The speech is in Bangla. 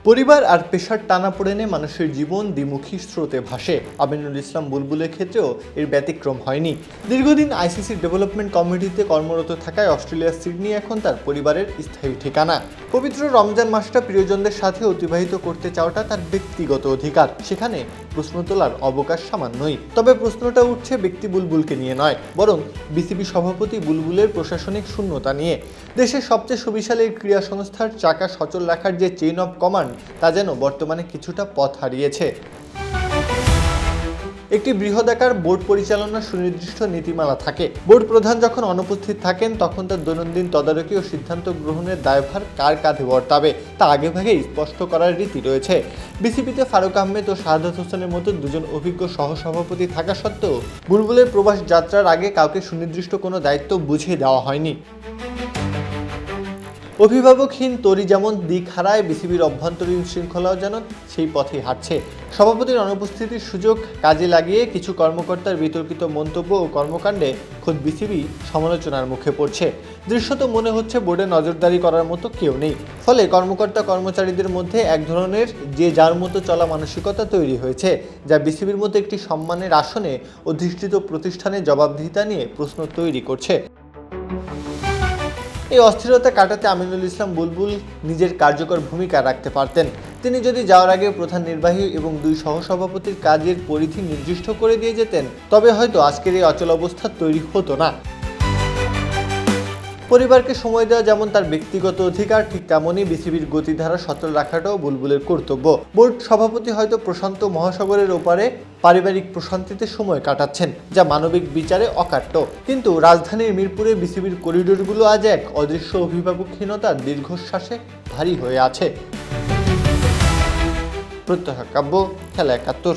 পরিবার আর পেশার টানাপোড়েনে মানুষের জীবন দ্বিমুখী স্রোতে ভাসে। আমিনুল ইসলাম বুলবুলের ক্ষেত্রেও এর ব্যতিক্রম হয়নি। দীর্ঘদিন আইসিসি ডেভেলপমেন্ট কমিটিতে কর্মরত থাকায় অস্ট্রেলিয়ার সিডনি এখন তার পরিবারের স্থায়ী ঠিকানা। পবিত্র রমজান মাসটা প্রিয়জনদের সাথে অতিবাহিত করতে চাওয়াটা তার ব্যক্তিগত অধিকার। সেখানে প্রশ্ন তোলার অবকাশ সামান্যই। তবে প্রশ্নটা উঠছে ব্যক্তি বুলবুলকে নিয়ে নয়, বরং বিসিবি সভাপতি বুলবুলের প্রশাসনিক শূন্যতা নিয়ে। দেশের সবচেয়ে সুবিশাল এই ক্রীড়া সংস্থার চাকা সচল রাখার যে চেইন অফ কমান্ড, তা যেন বর্তমানে কিছুটা পথ হারিয়েছে। একটি বৃহদাকার বোর্ড পরিচালনার সুনির্দিষ্ট নীতিমালা থাকে। বোর্ড প্রধান যখন অনুপস্থিত থাকেন, তখন তার দৈনন্দিন তদারকি ও সিদ্ধান্ত গ্রহণের দায়ভার কার কাঁধে বর্তাবে তা আগেভাগেই স্পষ্ট করার রীতি রয়েছে। বিসিবিতে ফারুক আহমেদ ও শাহাদাত হোসেনের মতো দুজন অভিজ্ঞ সহসভাপতি থাকা সত্ত্বেও বুলবুলের প্রবাস যাত্রার আগে কাউকে সুনির্দিষ্ট কোনো দায়িত্ব বুঝিয়ে দেওয়া হয়নি। অভিভাবকহীন তরি যেমন দিক হারায়, বিসিবির অভ্যন্তরীণ শৃঙ্খলাও যেন সেই পথেই হাঁটছে। সভাপতির অনুপস্থিতির সুযোগ কাজে লাগিয়ে কিছু কর্মকর্তার বিতর্কিত মন্তব্য ও কর্মকাণ্ডে খোদ বিসিবি সমালোচনার মুখে পড়ছে। দৃশ্যত মনে হচ্ছে বোর্ডে নজরদারি করার মতো কেউ নেই। ফলে কর্মকর্তা কর্মচারীদের মধ্যে এক ধরনের যে যার মতো চলা মানসিকতা তৈরি হয়েছে, যা বিসিবির মতো একটি সম্মানের আসনে অধিষ্ঠিত প্রতিষ্ঠানের জবাবদিহিতা নিয়ে প্রশ্ন তৈরি করছে। এই অস্থিরতা কাটাতে আমিনুল ইসলাম বুলবুল নিজের কার্যকর ভূমিকা রাখতে পারতেন। তিনি যদি যাওয়ার আগে প্রধান নির্বাহী এবং দুই সহসভাপতির কাজের পরিধি নির্দিষ্ট করে দিয়ে যেতেন, তবে হয়তো আজকের এই অচল অবস্থা তৈরি হতো না। পরিবারকে সময় দেওয়া যেমন তার ব্যক্তিগত অধিকার, ঠিক তেমনই বিসিবির গতিধারা সচল রাখাটাও বুলবুলের কর্তব্য। বোর্ড সভাপতি হয়তো প্রশান্ত মহাসাগরের ওপারে পারিবারিক প্রশান্তিতে সময় কাটাচ্ছেন, যা মানবিক বিচারে অকাট্য। কিন্তু রাজধানীর মিরপুরে বিসিবির করিডোরগুলো আজ এক অদৃশ্য অভিভাবকহীনতার দীর্ঘশ্বাসে ভারী হয়ে আছে। প্রত্যহ কাব্য, খেলা ৭১।